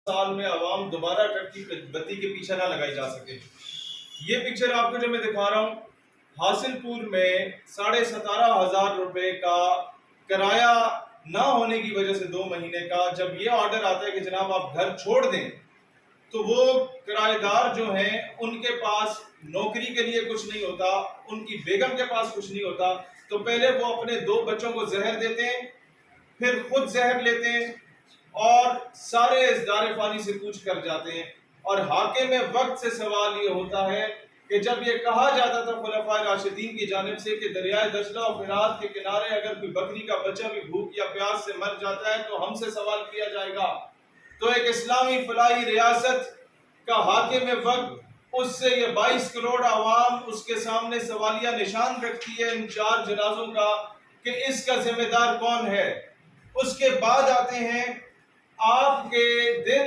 سال میں عوام دوبارہ ٹرک کی بتی کے پیچھے نہ لگائی جا سکے۔ یہ پکچر آپ کو جو میں دکھا رہا ہوں، حاصل پور میں 17,500 روپے کا کرایہ نہ ہونے کی وجہ سے 2 مہینے کا جب یہ آرڈر آتا ہے کہ جناب آپ گھر چھوڑ دیں، تو وہ کرایہ دار جو ہیں ان کے پاس نوکری کے لیے کچھ نہیں ہوتا، ان کی بیگم کے پاس کچھ نہیں ہوتا، تو پہلے وہ اپنے 2 بچوں کو زہر دیتے ہیں، پھر خود زہر لیتے ہیں اور سارے اس دار فانی سے کوچ کر جاتے ہیں۔ اور حاکم وقت سے سوال یہ ہوتا ہے کہ جب یہ کہا جاتا تھا خلفائے راشدین کی جانب سے کہ دریائے دجلہ اور فرات کے کنارے اگر کوئی بکری کا بچہ بھی بھوک یا پیاس سے مر جاتا ہے تو ہم سے سوال کیا جائے گا، تو ایک اسلامی فلاحی ریاست کا حاکم وقت اس سے یہ 22 کروڑ عوام اس کے سامنے سوالیہ نشان رکھتی ہے ان 4 جنازوں کا کہ اس کا ذمہ دار کون ہے۔ اس کے بعد آتے ہیں آپ کے دن